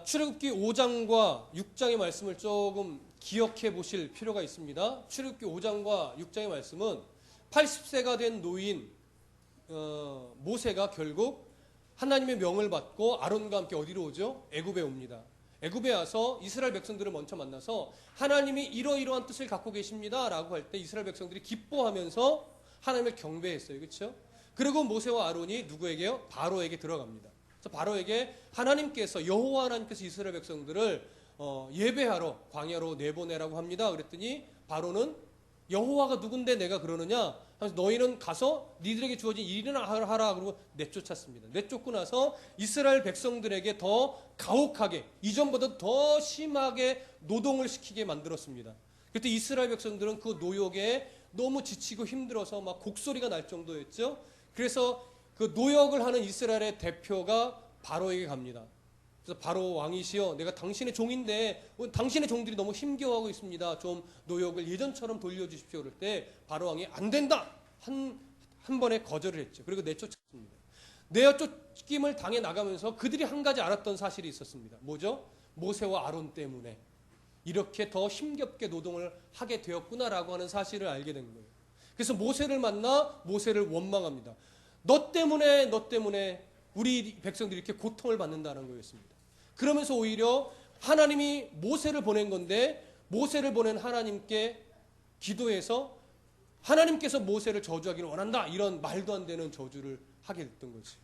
출애굽기 5장과 6장의 말씀을 조금 기억해 보실 필요가 있습니다. 출애굽기 5장과 6장의 말씀은 80세가 된 노인 모세가 결국 하나님의 명을 받고 아론과 함께 어디로 오죠? 애굽에 옵니다. 애굽에 와서 이스라엘 백성들을 먼저 만나서 하나님이 이러이러한 뜻을 갖고 계십니다 라고 할 때 이스라엘 백성들이 기뻐하면서 하나님을 경배했어요. 그렇죠? 그리고 모세와 아론이 누구에게요? 바로에게 들어갑니다. 그래서 바로에게 하나님께서 여호와 하나님께서 이스라엘 백성들을 예배하러 광야로 내보내라고 합니다. 그랬더니 바로는 여호와가 누군데 내가 그러느냐? 하면서 너희는 가서 니들에게 주어진 일이나 하라 그러고 내쫓았습니다. 내쫓고 나서 이스라엘 백성들에게 더 가혹하게 이전보다 더 심하게 노동을 시키게 만들었습니다. 그때 이스라엘 백성들은 그 노역에 너무 지치고 힘들어서 막 곡소리가 날 정도였죠. 그래서 그 노역을 하는 이스라엘의 대표가 바로에게 갑니다. 그래서 바로 왕이시여, 내가 당신의 종인데 당신의 종들이 너무 힘겨워하고 있습니다. 좀 노역을 예전처럼 돌려주십시오. 그럴 때 바로 왕이 안 된다 한 번에 거절을 했죠. 그리고 내쫓았습니다. 내쫓김을 당해 나가면서 그들이 한 가지 알았던 사실이 있었습니다. 뭐죠? 모세와 아론 때문에 이렇게 더 힘겹게 노동을 하게 되었구나라고 하는 사실을 알게 된 거예요. 그래서 모세를 만나 모세를 원망합니다. 너 때문에 우리 백성들이 이렇게 고통을 받는다는 거였습니다. 그러면서 오히려 하나님이 모세를 보낸 건데 모세를 보낸 하나님께 기도해서 하나님께서 모세를 저주하기를 원한다, 이런 말도 안 되는 저주를 하게 됐던 거지.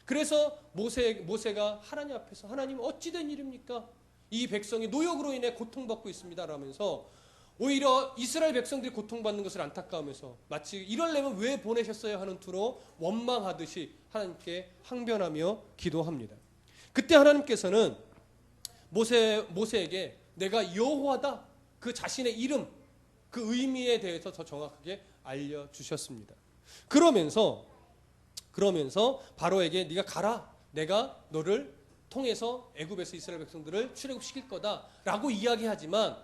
그래서 모세가 하나님 앞에서 하나님 어찌된 일입니까? 이 백성이 노역으로 인해 고통받고 있습니다 라면서 오히려 이스라엘 백성들이 고통받는 것을 안타까워하면서 마치 이러려면 왜 보내셨어요 하는 투로 원망하듯이 하나님께 항변하며 기도합니다. 그때 하나님께서는 모세에게 내가 여호와다, 그 자신의 이름, 그 의미에 대해서 더 정확하게 알려주셨습니다. 그러면서 바로에게 네가 가라, 내가 너를 통해서 애굽에서 이스라엘 백성들을 출애굽시킬 거다라고 이야기하지만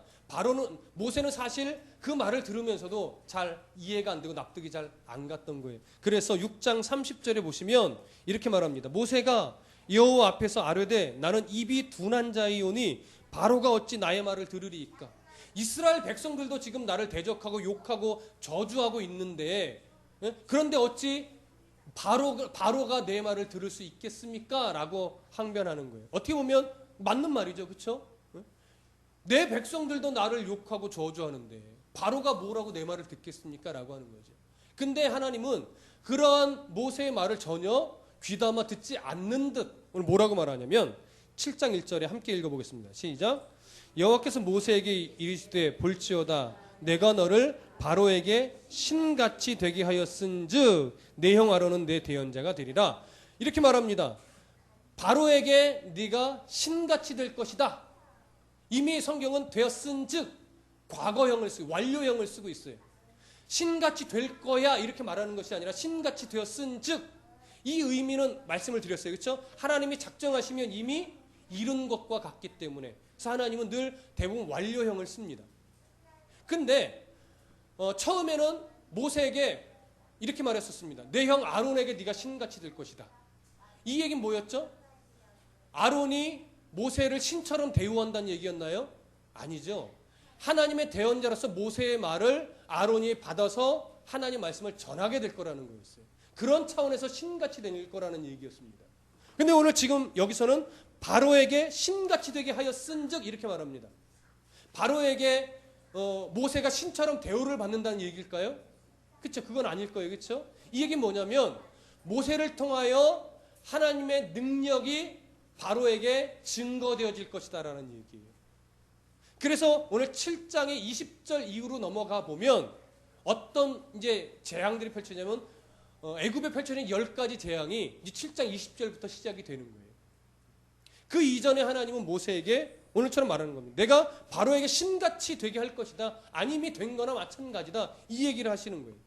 모세는 사실 그 말을 들으면서도 잘 이해가 안 되고 납득이 잘 안 갔던 거예요. 그래서 6장 30절에 보시면 이렇게 말합니다. 모세가 여호와 앞에서 아뢰되 나는 입이 둔한 자이오니 바로가 어찌 나의 말을 들으리이까. 이스라엘 백성들도 지금 나를 대적하고 욕하고 저주하고 있는데 그런데 어찌 바로가 내 말을 들을 수 있겠습니까? 라고 항변하는 거예요. 어떻게 보면 맞는 말이죠. 그렇죠? 내 백성들도 나를 욕하고 저주하는데 바로가 뭐라고 내 말을 듣겠습니까? 라고 하는 거죠. 근데 하나님은 그러한 모세의 말을 전혀 귀담아 듣지 않는 듯 오늘 뭐라고 말하냐면 7장 1절에 함께 읽어보겠습니다. 시작. 여호와께서 모세에게 이르시되 볼지어다 내가 너를 바로에게 신같이 되게 하였은즉 내 형 아론은 내 대언자가 되리라. 이렇게 말합니다. 바로에게 네가 신같이 될 것이다. 이미 성경은 되었은즉 과거형을 쓰고 완료형을 쓰고 있어요. 신같이 될 거야 이렇게 말하는 것이 아니라 신같이 되었은즉, 이 의미는 말씀을 드렸어요. 그렇죠? 하나님이 작정하시면 이미 이룬 것과 같기 때문에 그래서 하나님은 늘 대부분 완료형을 씁니다. 근데 처음에는 모세에게 이렇게 말했었습니다. 내 형 아론에게 네가 신같이 될 것이다. 이 얘기는 뭐였죠? 아론이 모세를 신처럼 대우한다는 얘기였나요? 아니죠. 하나님의 대언자로서 모세의 말을 아론이 받아서 하나님 말씀을 전하게 될 거라는 거였어요. 그런 차원에서 신같이 될 거라는 얘기였습니다. 근데 오늘 지금 여기서는 바로에게 신같이 되게 하였은즉 이렇게 말합니다. 바로에게 모세가 신처럼 대우를 받는다는 얘기일까요? 그렇죠. 그건 아닐 거예요. 그렇죠? 이 얘기는 뭐냐면 모세를 통하여 하나님의 능력이 바로에게 증거되어질 것이다라는 얘기예요. 그래서 오늘 7장의 20절 이후로 넘어가 보면 어떤 이제 재앙들이 펼쳐지냐면 애굽에 펼쳐진 10가지 재앙이 이제 7장 20절부터 시작이 되는 거예요. 그 이전에 하나님은 모세에게 오늘처럼 말하는 겁니다. 내가 바로에게 신같이 되게 할 것이다. 아님이 된 거나 마찬가지다. 이 얘기를 하시는 거예요.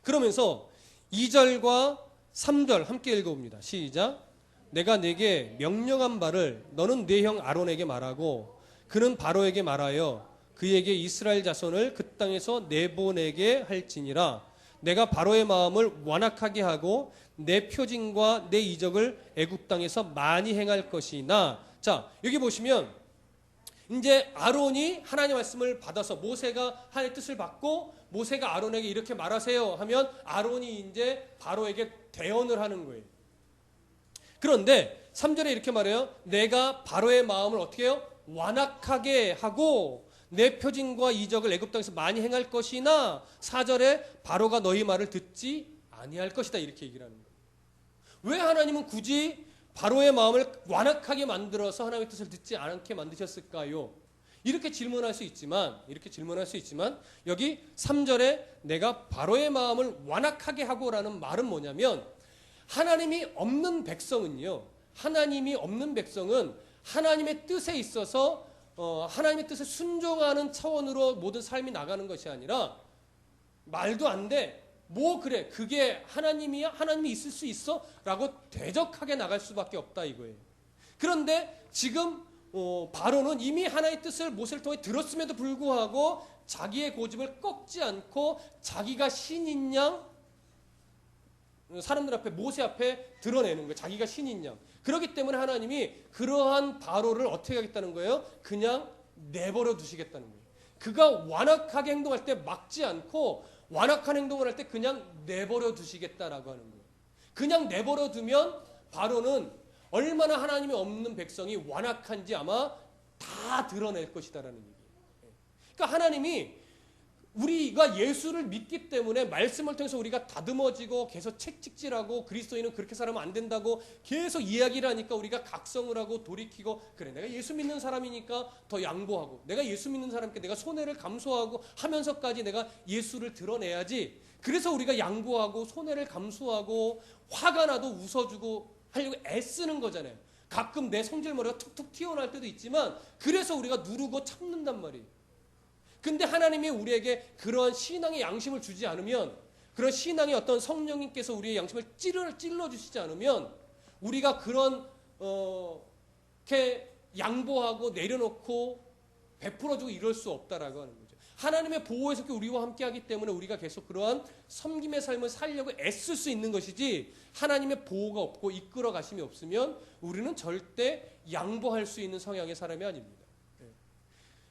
그러면서 2절과 3절 함께 읽어봅니다. 시작. 내가 내게 명령한 바를 너는 내 형 아론에게 말하고 그는 바로에게 말하여 그에게 이스라엘 자손을 그 땅에서 내보내게 할지니라. 내가 바로의 마음을 완악하게 하고 내 표징과 내 이적을 애굽 땅에서 많이 행할 것이나 자, 여기 보시면 이제 아론이 하나님의 말씀을 받아서 모세가 하나님의 뜻을 받고 모세가 아론에게 이렇게 말하세요 하면 아론이 이제 바로에게 대언을 하는 거예요. 그런데 3절에 이렇게 말해요. 내가 바로의 마음을 어떻게 해요? 완악하게 하고 내 표징과 이적을 애굽 땅에서 많이 행할 것이나 4절에 바로가 너희 말을 듣지 아니할 것이다 이렇게 얘기를 하는 거예요. 왜 하나님은 굳이 바로의 마음을 완악하게 만들어서 하나님의 뜻을 듣지 않게 만드셨을까요? 이렇게 질문할 수 있지만 여기 3절에 내가 바로의 마음을 완악하게 하고라는 말은 뭐냐면 하나님이 없는 백성은 하나님의 뜻에 있어서 하나님의 뜻에 순종하는 차원으로 모든 삶이 나가는 것이 아니라 말도 안 돼. 뭐 그래 그게 하나님이야? 하나님이 있을 수 있어? 라고 대적하게 나갈 수밖에 없다 이거예요. 그런데 지금 바로는 이미 하나님의 뜻을 모세를 통해 들었음에도 불구하고 자기의 고집을 꺾지 않고 자기가 신인 양 사람들 앞에 모세 앞에 드러내는 거예요. 자기가 신인 양. 그렇기 때문에 하나님이 그러한 바로를 어떻게 하겠다는 거예요? 그냥 내버려 두시겠다는 거예요. 그가 완악하게 행동할 때 막지 않고 완악한 행동을 할 때 그냥 내버려 두시겠다라고 하는 거예요. 그냥 내버려 두면 바로는 얼마나 하나님이 없는 백성이 완악한지 아마 다 드러낼 것이다라는 얘기예요. 그러니까 하나님이 우리가 예수를 믿기 때문에 말씀을 통해서 우리가 다듬어지고 계속 책찍질하고 그리스도인은 그렇게 살면 안 된다고 계속 이야기를 하니까 우리가 각성을 하고 돌이키고 그래 내가 예수 믿는 사람이니까 더 양보하고 내가 예수 믿는 사람께 내가 손해를 감수하고 하면서까지 내가 예수를 드러내야지. 그래서 우리가 양보하고 손해를 감수하고 화가 나도 웃어주고 하려고 애쓰는 거잖아요. 가끔 내 성질머리가 툭툭 튀어나올 때도 있지만 그래서 우리가 누르고 참는단 말이에요. 근데 하나님이 우리에게 그러한 신앙의 양심을 주지 않으면 그런 신앙의 어떤 성령님께서 우리의 양심을 찔러주시지 않으면 우리가 그런 이렇게 양보하고 내려놓고 베풀어주고 이럴 수 없다라고 하는 거죠. 하나님의 보호에서 우리와 함께하기 때문에 우리가 계속 그러한 섬김의 삶을 살려고 애쓸 수 있는 것이지 하나님의 보호가 없고 이끌어 가심이 없으면 우리는 절대 양보할 수 있는 성향의 사람이 아닙니다.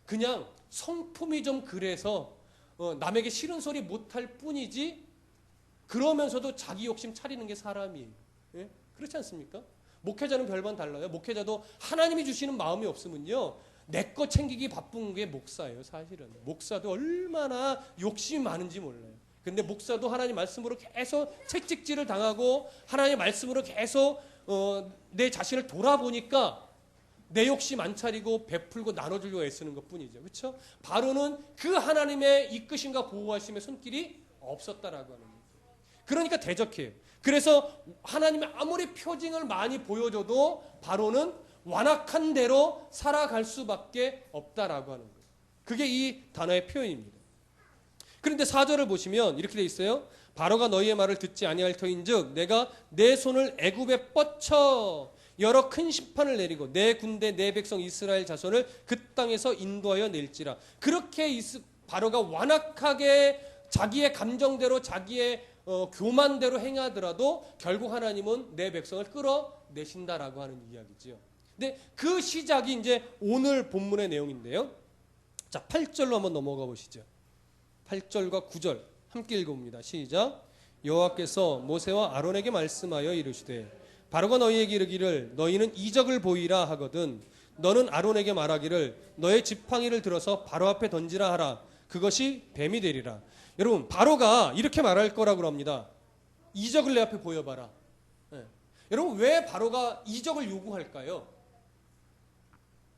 그냥 성품이 좀 그래서 남에게 싫은 소리 못할 뿐이지 그러면서도 자기 욕심 차리는 게 사람이에요. 예? 그렇지 않습니까? 목회자는 별반 달라요. 목회자도 하나님이 주시는 마음이 없으면요 내 거 챙기기 바쁜 게 목사예요. 사실은 목사도 얼마나 욕심이 많은지 몰라요. 근데 목사도 하나님 말씀으로 계속 책찍질을 당하고 하나님 말씀으로 계속 내 자신을 돌아보니까 내 욕심 안 차리고 베풀고 나눠주려고 애쓰는 것뿐이죠. 그렇죠? 바로는 그 하나님의 이끄심과 보호하심의 손길이 없었다라고 하는 거예요. 그러니까 대적해요. 그래서 하나님의 아무리 표징을 많이 보여줘도 바로는 완악한 대로 살아갈 수밖에 없다라고 하는 거예요. 그게 이 단어의 표현입니다. 그런데 4절을 보시면 이렇게 돼 있어요. 바로가 너희의 말을 듣지 아니할 터인즉 내가 내 손을 애굽에 뻗쳐 여러 큰 심판을 내리고 내 군대 내 백성 이스라엘 자손을 그 땅에서 인도하여 낼지라. 그렇게 바로가 완악하게 자기의 감정대로 자기의 교만대로 행하더라도 결국 하나님은 내 백성을 끌어내신다라고 하는 이야기지요. 근데 그 시작이 이제 오늘 본문의 내용인데요. 자, 8절로 한번 넘어가 보시죠. 8절과 9절 함께 읽어봅니다. 시작. 여호와께서 모세와 아론에게 말씀하여 이르시되 바로가 너희에게 이르기를 너희는 이적을 보이라 하거든 너는 아론에게 말하기를 너의 지팡이를 들어서 바로 앞에 던지라 하라. 그것이 뱀이 되리라. 여러분 바로가 이렇게 말할 거라고 합니다. 이적을 내 앞에 보여봐라. 네. 여러분 왜 바로가 이적을 요구할까요?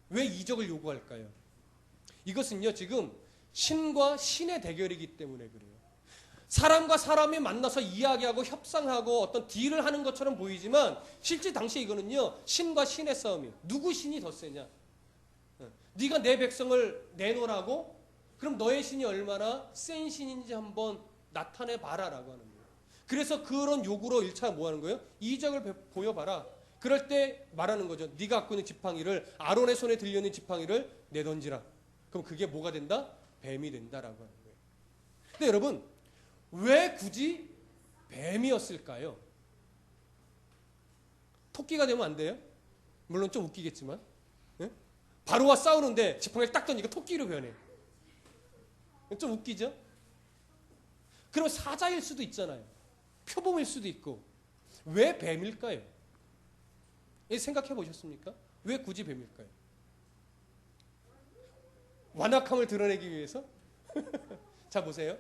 왜 이적을 요구할까요? 이것은요 지금 신과 신의 대결이기 때문에 그래요. 사람과 사람이 만나서 이야기하고 협상하고 어떤 딜을 하는 것처럼 보이지만 실제 당시에 이거는요 신과 신의 싸움이에요. 누구 신이 더 세냐? 네가 내 백성을 내놓으라고? 그럼 너의 신이 얼마나 센 신인지 한번 나타내 봐라라고 하는 거예요. 그래서 그런 요구로 1차 뭐 하는 거예요? 이적을 보여봐라. 그럴 때 말하는 거죠. 네가 갖고 있는 지팡이를 아론의 손에 들려있는 지팡이를 내던지라. 그럼 그게 뭐가 된다? 뱀이 된다라고 하는 거예요. 근데 여러분 왜 굳이 뱀이었을까요? 토끼가 되면 안 돼요? 물론 좀 웃기겠지만 예? 바로와 싸우는데 지팡이를 딱 던지니까 토끼로 변해. 좀 웃기죠? 그럼 사자일 수도 있잖아요. 표범일 수도 있고. 왜 뱀일까요? 생각해 보셨습니까? 왜 굳이 뱀일까요? 완악함을 드러내기 위해서? 자, 보세요.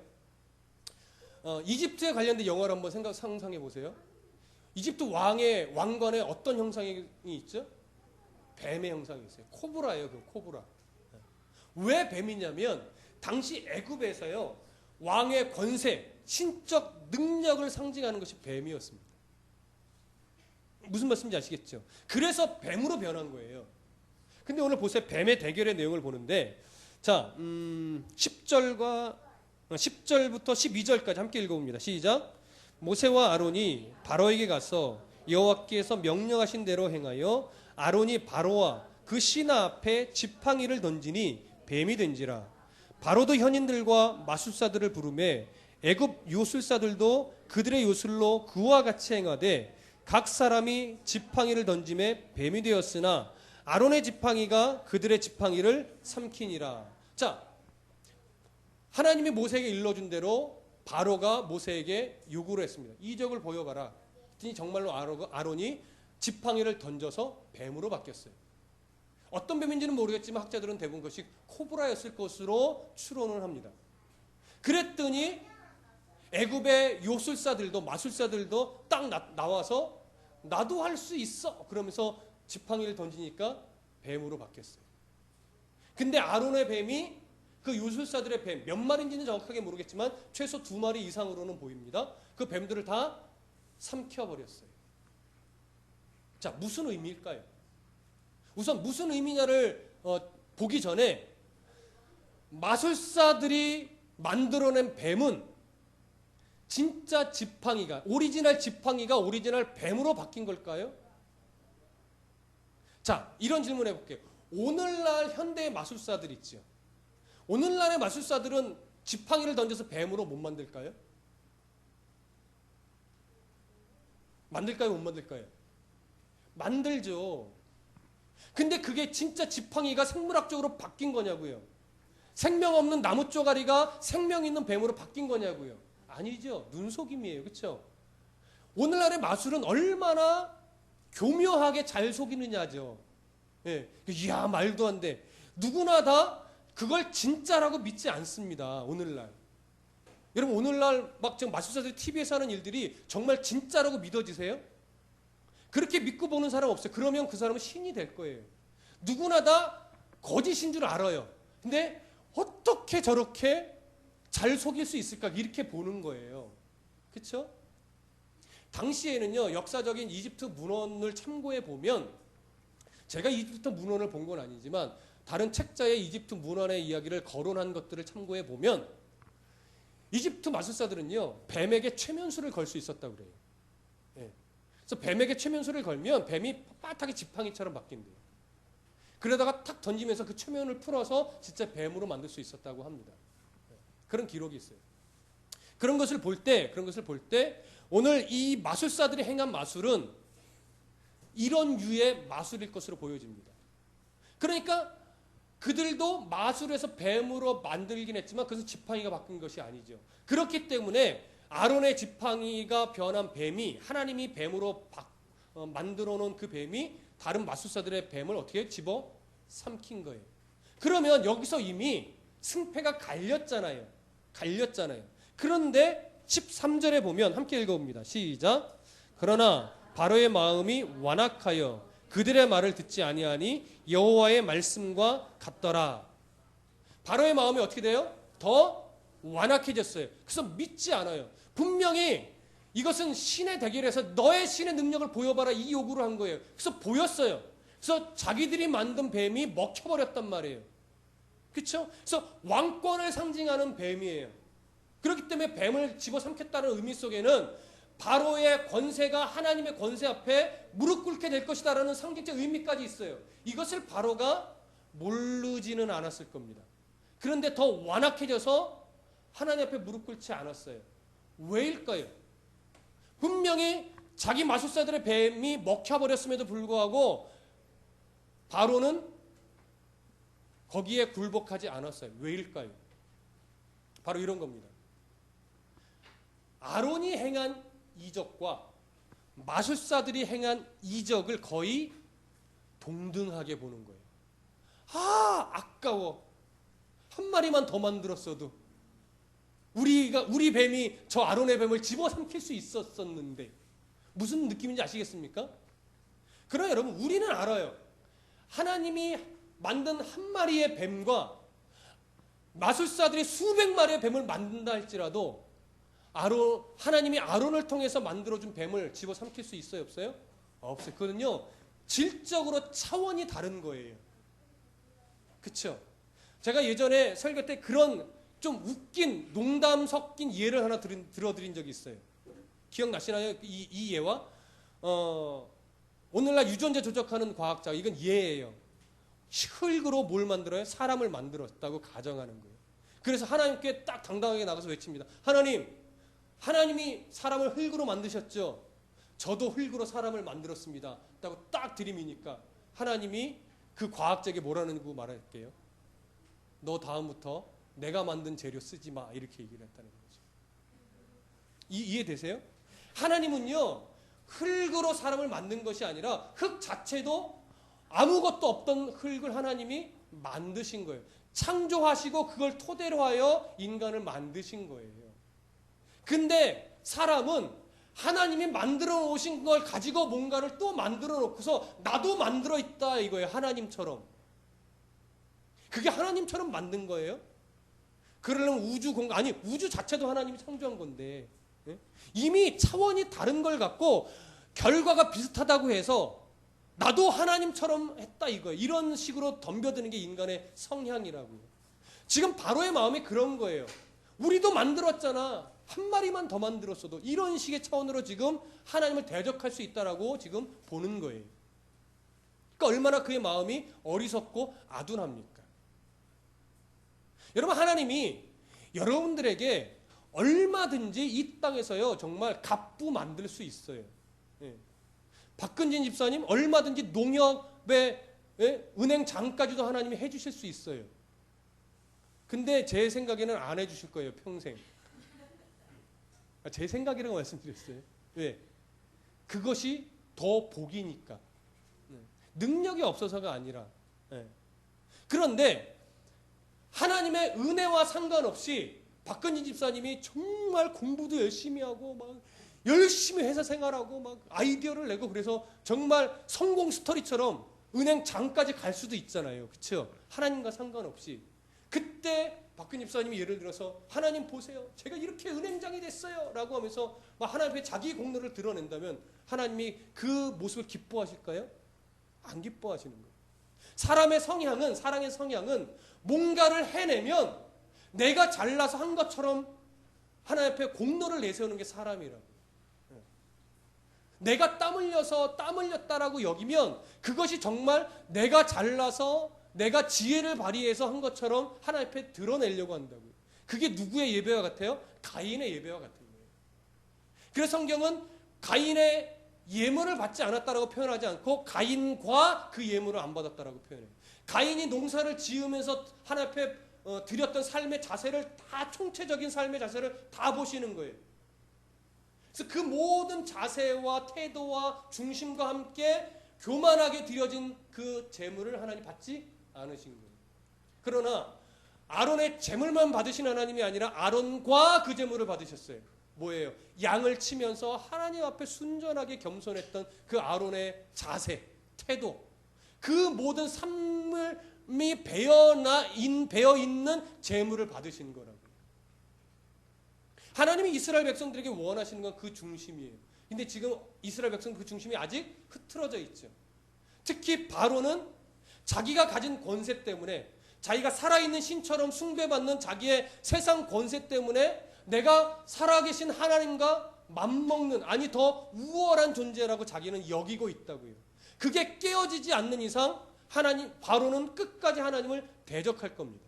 이집트에 관련된 영화를 한번 상상해 보세요. 이집트 왕관에 어떤 형상이 있죠? 뱀의 형상이 있어요. 코브라예요, 그 코브라. 왜 뱀이냐면 당시 애굽에서요, 왕의 권세, 신적 능력을 상징하는 것이 뱀이었습니다. 무슨 말씀인지 아시겠죠? 그래서 뱀으로 변한 거예요. 근데 오늘 보세요. 뱀의 대결의 내용을 보는데, 자, 10절부터 12절까지 함께 읽어봅니다. 시작. 모세와 아론이 바로에게 가서 여호와께서 명령하신 대로 행하여 아론이 바로와 그 신하 앞에 지팡이를 던지니 뱀이 된지라. 바로도 현인들과 마술사들을 부르매 애굽 요술사들도 그들의 요술로 그와 같이 행하되 각 사람이 지팡이를 던짐에 뱀이 되었으나 아론의 지팡이가 그들의 지팡이를 삼키니라. 자, 하나님이 모세에게 일러준 대로 바로가 모세에게 요구를 했습니다. 이적을 보여봐라. 그랬더니 정말로 아론이 지팡이를 던져서 뱀으로 바뀌었어요. 어떤 뱀인지는 모르겠지만 학자들은 대부분 그것이 코브라였을 것으로 추론을 합니다. 그랬더니 애굽의 요술사들도 마술사들도 딱 나와서 나도 할 수 있어 그러면서 지팡이를 던지니까 뱀으로 바뀌었어요. 근데 아론의 뱀이 그 요술사들의 뱀 몇 마리인지는 정확하게 모르겠지만 최소 2마리 이상으로는 보입니다. 그 뱀들을 다 삼켜버렸어요. 자, 무슨 의미일까요? 우선 무슨 의미냐를 보기 전에 마술사들이 만들어낸 뱀은 진짜 지팡이가 오리지널 뱀으로 바뀐 걸까요? 자, 이런 질문 해볼게요. 오늘날 현대의 마술사들 있죠. 오늘날의 마술사들은 지팡이를 던져서 뱀으로 못 만들까요? 만들까요? 못 만들까요? 만들죠. 근데 그게 진짜 지팡이가 생물학적으로 바뀐 거냐고요? 생명 없는 나무 쪼가리가 생명 있는 뱀으로 바뀐 거냐고요? 아니죠. 눈속임이에요. 그렇죠? 오늘날의 마술은 얼마나 교묘하게 잘 속이느냐죠. 예. 이야, 말도 안 돼. 누구나 다 그걸 진짜라고 믿지 않습니다. 오늘날. 여러분, 오늘날 막 지금 마술사들이 TV에서 하는 일들이 정말 진짜라고 믿어지세요? 그렇게 믿고 보는 사람 없어요. 그러면 그 사람은 신이 될 거예요. 누구나 다 거짓인 줄 알아요. 근데 어떻게 저렇게 잘 속일 수 있을까? 이렇게 보는 거예요. 그렇죠? 당시에는요, 역사적인 이집트 문헌을 참고해 보면, 제가 이집트 문헌을 본 건 아니지만 다른 책자의 이집트 문헌의 이야기를 거론한 것들을 참고해 보면 이집트 마술사들은요, 뱀에게 최면수를 걸 수 있었다고 그래요. 예. 그래서 뱀에게 최면수를 걸면 뱀이 빳빳하게 지팡이처럼 바뀐대요. 그러다가 탁 던지면서 그 최면을 풀어서 진짜 뱀으로 만들 수 있었다고 합니다. 그런 기록이 있어요. 그런 것을 볼 때 오늘 이 마술사들이 행한 마술은 이런 유의 마술일 것으로 보여집니다. 그러니까 그들도 마술에서 뱀으로 만들긴 했지만 그것은 지팡이가 바뀐 것이 아니죠. 그렇기 때문에 아론의 지팡이가 변한 뱀이 하나님이 뱀으로 만들어 놓은 그 뱀이 다른 마술사들의 뱀을 어떻게 집어 삼킨 거예요. 그러면 여기서 이미 승패가 갈렸잖아요. 그런데 13절에 보면 함께 읽어봅니다. 시작. 그러나 바로의 마음이 완악하여 그들의 말을 듣지 아니하니 여호와의 말씀과 같더라. 바로의 마음이 어떻게 돼요? 더 완악해졌어요. 그래서 믿지 않아요. 분명히 이것은 신의 대결에서 너의 신의 능력을 보여봐라 이 요구를 한 거예요. 그래서 보였어요. 그래서 자기들이 만든 뱀이 먹혀버렸단 말이에요. 그렇죠? 그래서 왕권을 상징하는 뱀이에요. 그렇기 때문에 뱀을 집어삼켰다는 의미 속에는 바로의 권세가 하나님의 권세 앞에 무릎 꿇게 될 것이다라는 상징적 의미까지 있어요. 이것을 바로가 모르지는 않았을 겁니다. 그런데 더 완악해져서 하나님 앞에 무릎 꿇지 않았어요. 왜일까요? 분명히 자기 마술사들의 뱀이 먹혀버렸음에도 불구하고 바로는 거기에 굴복하지 않았어요. 왜일까요? 바로 이런 겁니다. 아론이 행한 이적과 마술사들이 행한 이적을 거의 동등하게 보는 거예요. 아까워. 한 마리만 더 만들었어도 우리 뱀이 저 아론의 뱀을 집어삼킬 수 있었었는데, 무슨 느낌인지 아시겠습니까? 그러나 여러분, 우리는 알아요. 하나님이 만든 한 마리의 뱀과 마술사들이 수백 마리의 뱀을 만든다 할지라도 하나님이 아론을 통해서 만들어준 뱀을 집어삼킬 수 있어요? 없어요? 없어요. 그거는요, 질적으로 차원이 다른 거예요. 그쵸? 제가 예전에 설교 때 그런 좀 웃긴 농담 섞인 예를 하나 들어드린 적이 있어요. 기억나시나요? 이 예와 오늘날 유전자 조작하는 과학자, 이건 예예요. 흙으로 뭘 만들어요? 사람을 만들었다고 가정하는 거예요. 그래서 하나님께 딱 당당하게 나가서 외칩니다. 하나님이 사람을 흙으로 만드셨죠? 저도 흙으로 사람을 만들었습니다. 라고 딱 들이미니까 하나님이 그 과학자에게 뭐라는 거 말할게요. 너 다음부터 내가 만든 재료 쓰지 마. 이렇게 얘기를 했다는 거죠. 이해되세요? 하나님은요, 흙으로 사람을 만든 것이 아니라 흙 자체도 아무것도 없던 흙을 하나님이 만드신 거예요. 창조하시고 그걸 토대로 하여 인간을 만드신 거예요. 근데 사람은 하나님이 만들어 놓으신 걸 가지고 뭔가를 또 만들어 놓고서 나도 만들어 있다 이거예요. 하나님처럼. 그게 하나님처럼 만든 거예요. 그러려면 우주 자체도 하나님이 창조한 건데, 이미 차원이 다른 걸 갖고 결과가 비슷하다고 해서 나도 하나님처럼 했다 이거예요. 이런 식으로 덤벼드는 게 인간의 성향이라고요. 지금 바로의 마음이 그런 거예요. 우리도 만들었잖아. 한 마리만 더 만들었어도. 이런 식의 차원으로 지금 하나님을 대적할 수 있다라고 지금 보는 거예요. 그러니까 얼마나 그의 마음이 어리석고 아둔합니까? 여러분, 하나님이 여러분들에게 얼마든지 이 땅에서요 정말 갑부 만들 수 있어요. 박근진 집사님 얼마든지 농협에 은행장까지도 하나님이 해주실 수 있어요. 근데 제 생각에는 안 해주실 거예요, 평생. 제 생각이라고 말씀드렸어요. 왜? 그것이 더 복이니까. 능력이 없어서가 아니라. 그런데 하나님의 은혜와 상관없이 박근진 집사님이 정말 공부도 열심히 하고 막 열심히 회사 생활하고 막 아이디어를 내고 그래서 정말 성공 스토리처럼 은행장까지 갈 수도 있잖아요. 그렇죠? 하나님과 상관없이. 그때 박근진 집사님이 예를 들어서 하나님 보세요. 제가 이렇게 은행장이 됐어요. 라고 하면서 막 하나님 앞에 자기 공로를 드러낸다면 하나님이 그 모습을 기뻐하실까요? 안 기뻐하시는 거예요. 사람의 성향은 뭔가를 해내면 내가 잘나서 한 것처럼 하나님 앞에 공로를 내세우는 게 사람이라고. 내가 땀 흘렸다라고 여기면 그것이 정말 내가 잘나서 내가 지혜를 발휘해서 한 것처럼 하나님 앞에 드러내려고 한다고요. 그게 누구의 예배와 같아요? 가인의 예배와 같은 거예요. 그래서 성경은 가인의 예물을 받지 않았다라고 표현하지 않고 가인과 그 예물을 안 받았다라고 표현해요. 가인이 농사를 지으면서 하나님 앞에 드렸던 삶의 자세를 다 총체적인 삶의 자세를 다 보시는 거예요. 그래서 그 모든 자세와 태도와 중심과 함께 교만하게 드려진 그 재물을 하나님 받지 않으신 거예요. 그러나 아론의 재물만 받으신 하나님이 아니라 아론과 그 재물을 받으셨어요. 뭐예요? 양을 치면서 하나님 앞에 순전하게 겸손했던 그 아론의 자세, 태도, 그 모든 삶이 배어 있는 재물을 받으신 거라고. 하나님이 이스라엘 백성들에게 원하시는 건 그 중심이에요. 근데 지금 이스라엘 백성 그 중심이 아직 흐트러져 있죠. 특히 바로는 자기가 가진 권세 때문에, 자기가 살아있는 신처럼 숭배받는 자기의 세상 권세 때문에 내가 살아계신 하나님과 맞먹는, 아니 더 우월한 존재라고 자기는 여기고 있다고요. 그게 깨어지지 않는 이상 바로는 끝까지 하나님을 대적할 겁니다.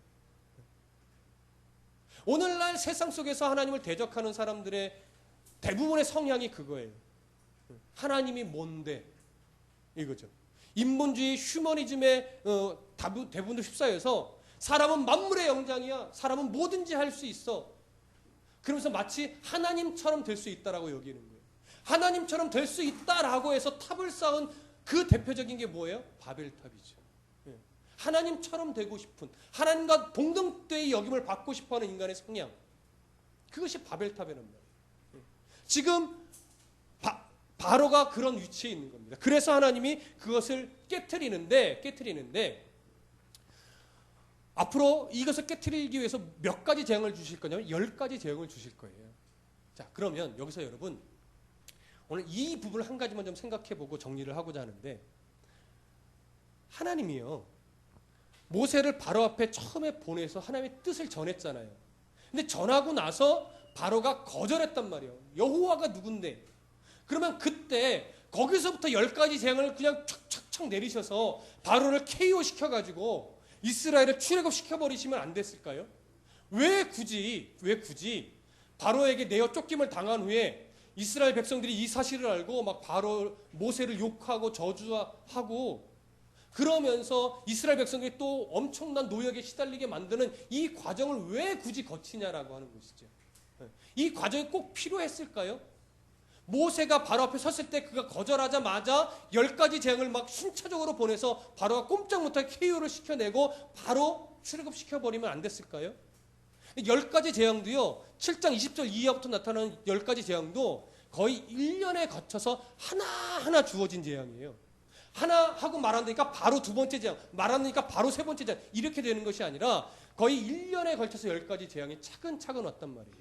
오늘날 세상 속에서 하나님을 대적하는 사람들의 대부분의 성향이 그거예요. 하나님이 뭔데? 이거죠. 인본주의 휴머니즘에 대부분도 휩싸여서 사람은 만물의 영장이야. 사람은 뭐든지 할 수 있어. 그러면서 마치 하나님처럼 될 수 있다라고 여기는 거예요. 하나님처럼 될 수 있다라고 해서 탑을 쌓은 그 대표적인 게 뭐예요? 바벨탑이죠. 하나님처럼 되고 싶은, 하나님과 동등대의 여김을 받고 싶어하는 인간의 성향, 그것이 바벨탑이란 말이에요. 지금 바로가 그런 위치에 있는 겁니다. 그래서 하나님이 그것을 깨트리는데 앞으로 이것을 깨트리기 위해서 몇 가지 재앙을 주실 거냐면 10가지 재앙을 주실 거예요. 자, 그러면 여기서 여러분 오늘 이 부분을 한 가지만 좀 생각해보고 정리를 하고자 하는데, 하나님이요 모세를 바로 앞에 처음에 보내서 하나님의 뜻을 전했잖아요. 근데 전하고 나서 바로가 거절했단 말이에요. 여호와가 누군데? 그러면 그때 거기서부터 10가지 재앙을 그냥 촥촥촥 내리셔서 바로를 KO 시켜가지고 이스라엘을 출애굽시켜버리시면 안 됐을까요? 왜 굳이 바로에게 내어 쫓김을 당한 후에 이스라엘 백성들이 이 사실을 알고 막 바로 모세를 욕하고 저주하고 그러면서 이스라엘 백성들이 또 엄청난 노역에 시달리게 만드는 이 과정을 왜 굳이 거치냐라고 하는 것이죠. 이 과정이 꼭 필요했을까요? 모세가 바로 앞에 섰을 때 그가 거절하자마자 10가지 재앙을 막 순차적으로 보내서 바로가 꼼짝 못하게 KO를 시켜내고 바로 출애굽시켜버리면 안 됐을까요? 10가지 재앙도요, 7장 20절 이하부터 나타나는 10가지 재앙도 거의 1년에 거쳐서 하나하나 주어진 재앙이에요. 하나 하고 말한다니까 바로 두 번째 재앙, 말한다니까 바로 세 번째 재앙, 이렇게 되는 것이 아니라 거의 1년에 걸쳐서 10가지 재앙이 차근차근 왔단 말이에요.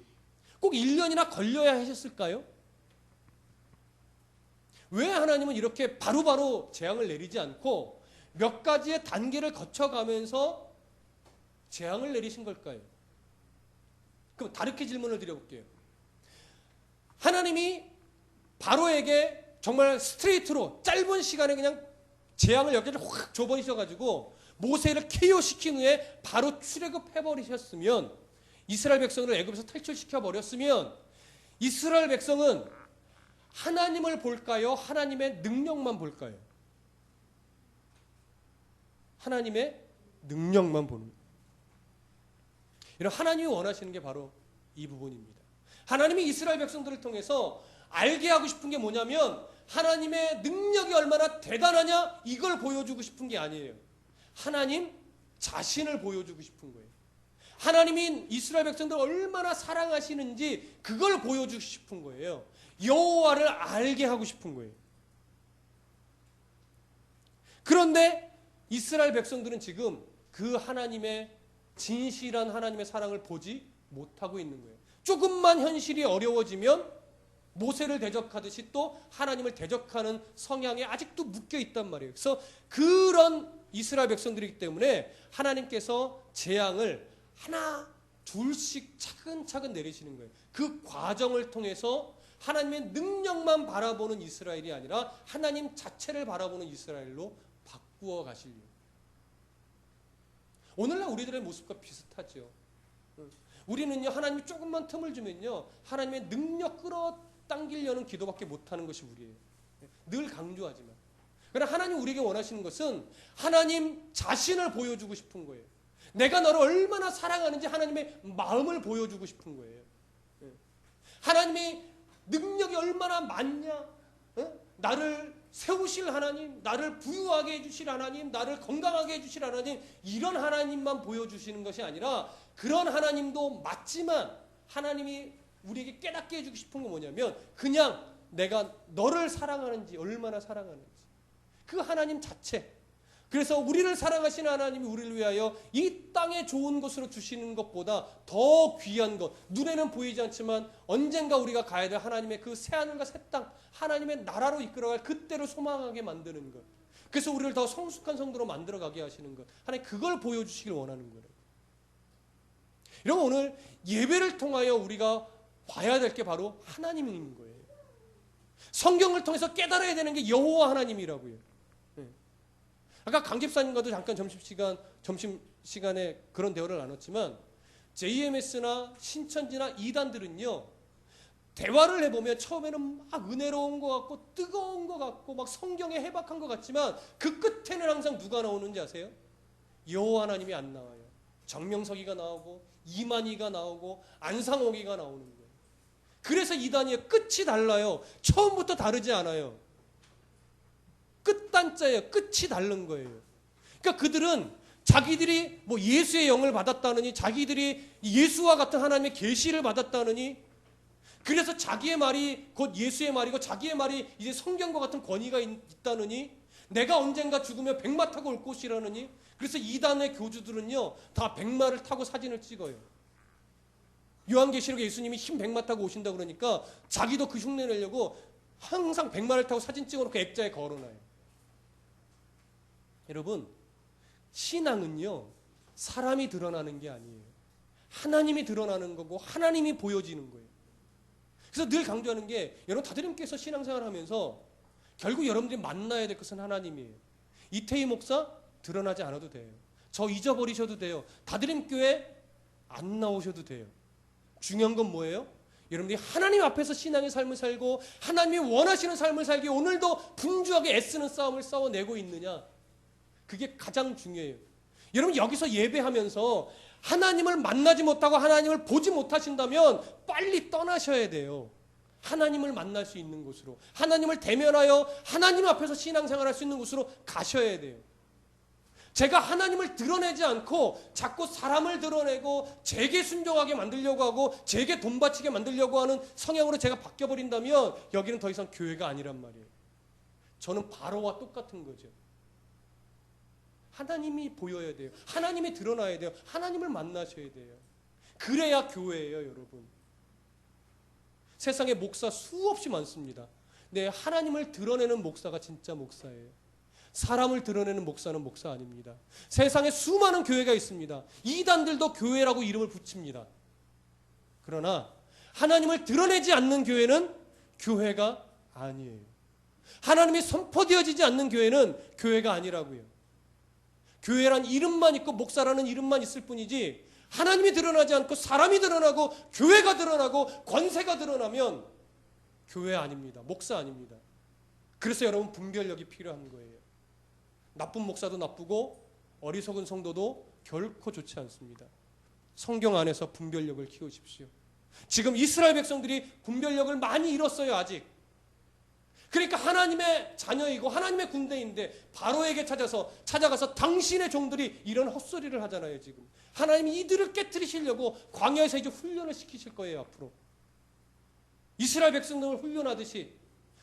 꼭 1년이나 걸려야 하셨을까요? 왜 하나님은 이렇게 바로바로 재앙을 내리지 않고 몇 가지의 단계를 거쳐가면서 재앙을 내리신 걸까요? 그럼 다르게 질문을 드려볼게요. 하나님이 바로에게 정말 스트레이트로 짧은 시간에 그냥 재앙을 몇 개를 확 줘버리셔가지고 모세를 KO시킨 후에 바로 출애굽해버리셨으면, 이스라엘 백성을 애굽에서 탈출시켜버렸으면 이스라엘 백성은 하나님을 볼까요? 하나님의 능력만 볼까요? 하나님의 능력만 보는 거예요. 이런 하나님이 원하시는 게 바로 이 부분입니다. 하나님이 이스라엘 백성들을 통해서 알게 하고 싶은 게 뭐냐면 하나님의 능력이 얼마나 대단하냐 이걸 보여주고 싶은 게 아니에요. 하나님 자신을 보여주고 싶은 거예요. 하나님이 이스라엘 백성들을 얼마나 사랑하시는지 그걸 보여주고 싶은 거예요. 여호와를 알게 하고 싶은 거예요. 그런데 이스라엘 백성들은 지금 그 하나님의 진실한 하나님의 사랑을 보지 못하고 있는 거예요. 조금만 현실이 어려워지면 모세를 대적하듯이 또 하나님을 대적하는 성향에 아직도 묶여 있단 말이에요. 그래서 그런 이스라엘 백성들이기 때문에 하나님께서 재앙을 하나 둘씩 차근차근 내리시는 거예요. 그 과정을 통해서 하나님의 능력만 바라보는 이스라엘이 아니라 하나님 자체를 바라보는 이스라엘로 바꾸어 가시려고. 오늘날 우리들의 모습과 비슷하죠. 우리는요, 하나님이 조금만 틈을 주면요, 하나님의 능력 끌어당기려는 기도밖에 못하는 것이 우리예요. 늘 강조하지만. 그러나 하나님 우리에게 원하시는 것은 하나님 자신을 보여주고 싶은 거예요. 내가 너를 얼마나 사랑하는지 하나님의 마음을 보여주고 싶은 거예요. 하나님의 능력이 얼마나 많냐? 나를 세우실 하나님, 나를 부유하게 해주실 하나님, 나를 건강하게 해주실 하나님, 이런 하나님만 보여주시는 것이 아니라 그런 하나님도 맞지만 하나님이 우리에게 깨닫게 해주고 싶은 건 뭐냐면 그냥 내가 너를 사랑하는지, 얼마나 사랑하는지 그 하나님 자체. 그래서 우리를 사랑하시는 하나님이 우리를 위하여 이 땅에 좋은 것으로 주시는 것보다 더 귀한 것, 눈에는 보이지 않지만 언젠가 우리가 가야 될 하나님의 그 새하늘과 새 땅, 하나님의 나라로 이끌어갈 그때를 소망하게 만드는 것, 그래서 우리를 더 성숙한 성도로 만들어가게 하시는 것, 하나님 그걸 보여주시길 원하는 거예요. 여러분, 오늘 예배를 통하여 우리가 봐야 될 게 바로 하나님인 거예요. 성경을 통해서 깨달아야 되는 게 여호와 하나님이라고요. 아까 강 집사님과도 잠깐 점심시간에 그런 대화를 나눴지만 JMS나 신천지나 이단들은요, 대화를 해보면 처음에는 막 은혜로운 것 같고 뜨거운 것 같고 막 성경에 해박한 것 같지만 그 끝에는 항상 누가 나오는지 아세요? 여호와 하나님이 안 나와요. 정명석이가 나오고 이만희가 나오고 안상옥이가 나오는 거예요. 그래서 이단이의 끝이 달라요. 처음부터 다르지 않아요. 끝단자예요. 끝이 다른 거예요. 그러니까 그들은 자기들이 뭐 예수의 영을 받았다느니, 자기들이 예수와 같은 하나님의 계시를 받았다느니, 그래서 자기의 말이 곧 예수의 말이고 자기의 말이 이제 성경과 같은 권위가 있다느니, 내가 언젠가 죽으면 백마 타고 올 것이라느니, 그래서 이단의 교주들은요 다 백마를 타고 사진을 찍어요. 요한계시록에 예수님이 흰 백마 타고 오신다 그러니까 자기도 그 흉내 내려고 항상 백마를 타고 사진 찍어놓고 액자에 걸어놔요. 여러분, 신앙은요 사람이 드러나는 게 아니에요. 하나님이 드러나는 거고 하나님이 보여지는 거예요. 그래서 늘 강조하는 게, 여러분 다드림께서 신앙생활 하면서 결국 여러분들이 만나야 될 것은 하나님이에요. 이태희 목사 드러나지 않아도 돼요. 저 잊어버리셔도 돼요. 다드림교회 안 나오셔도 돼요. 중요한 건 뭐예요? 여러분들이 하나님 앞에서 신앙의 삶을 살고 하나님이 원하시는 삶을 살기 오늘도 분주하게 애쓰는 싸움을 싸워내고 있느냐, 그게 가장 중요해요. 여러분 여기서 예배하면서 하나님을 만나지 못하고 하나님을 보지 못하신다면 빨리 떠나셔야 돼요. 하나님을 만날 수 있는 곳으로, 하나님을 대면하여 하나님 앞에서 신앙생활할 수 있는 곳으로 가셔야 돼요. 제가 하나님을 드러내지 않고 자꾸 사람을 드러내고 제게 순종하게 만들려고 하고 제게 돈 바치게 만들려고 하는 성향으로 제가 바뀌어버린다면 여기는 더 이상 교회가 아니란 말이에요. 저는 바로와 똑같은 거죠. 하나님이 보여야 돼요. 하나님이 드러나야 돼요. 하나님을 만나셔야 돼요. 그래야 교회예요, 여러분. 세상에 목사 수없이 많습니다. 네, 하나님을 드러내는 목사가 진짜 목사예요. 사람을 드러내는 목사는 목사 아닙니다. 세상에 수많은 교회가 있습니다. 이단들도 교회라고 이름을 붙입니다. 그러나 하나님을 드러내지 않는 교회는 교회가 아니에요. 하나님이 선포되어지지 않는 교회는 교회가 아니라고요. 교회란 이름만 있고 목사라는 이름만 있을 뿐이지, 하나님이 드러나지 않고 사람이 드러나고 교회가 드러나고 권세가 드러나면 교회 아닙니다. 목사 아닙니다. 그래서 여러분 분별력이 필요한 거예요. 나쁜 목사도 나쁘고 어리석은 성도도 결코 좋지 않습니다. 성경 안에서 분별력을 키우십시오. 지금 이스라엘 백성들이 분별력을 많이 잃었어요, 아직. 그러니까 하나님의 자녀이고 하나님의 군대인데 바로에게 찾아가서 당신의 종들이 이런 헛소리를 하잖아요, 지금. 하나님이 이들을 깨뜨리시려고 광야에서 이제 훈련을 시키실 거예요, 앞으로. 이스라엘 백성들을 훈련하듯이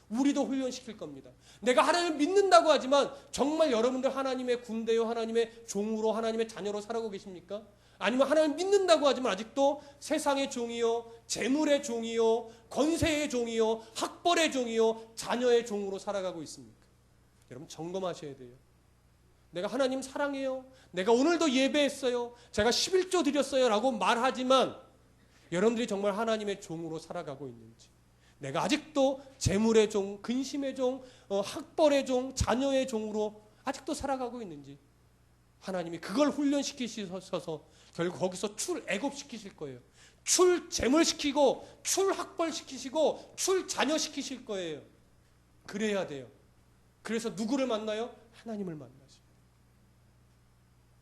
우리도 훈련시킬 겁니다. 내가 하나님을 믿는다고 하지만 정말 여러분들 하나님의 군대요, 하나님의 종으로, 하나님의 자녀로 살아가고 계십니까? 아니면 하나님을 믿는다고 하지만 아직도 세상의 종이요, 재물의 종이요, 권세의 종이요, 학벌의 종이요, 자녀의 종으로 살아가고 있습니까? 여러분 점검하셔야 돼요. 내가 하나님 사랑해요, 내가 오늘도 예배했어요, 제가 11조 드렸어요 라고 말하지만 여러분들이 정말 하나님의 종으로 살아가고 있는지, 내가 아직도 재물의 종, 근심의 종, 학벌의 종, 자녀의 종으로 아직도 살아가고 있는지, 하나님이 그걸 훈련시키셔서 결국 거기서 출애굽시키실 거예요. 출재물시키고 출학벌시키시고 출자녀시키실 거예요. 그래야 돼요. 그래서 누구를 만나요? 하나님을 만나십니다.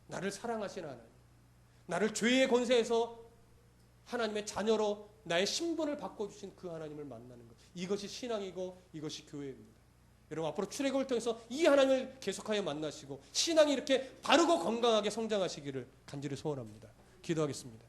나를 사랑하시는 하나님, 나를 죄의 권세에서 하나님의 자녀로 나의 신분을 바꿔주신 그 하나님을 만나는 것, 이것이 신앙이고 이것이 교회입니다. 여러분 앞으로 출애굽을 통해서 이 하나님을 계속하여 만나시고 신앙이 이렇게 바르고 건강하게 성장하시기를 간절히 소원합니다. 기도하겠습니다.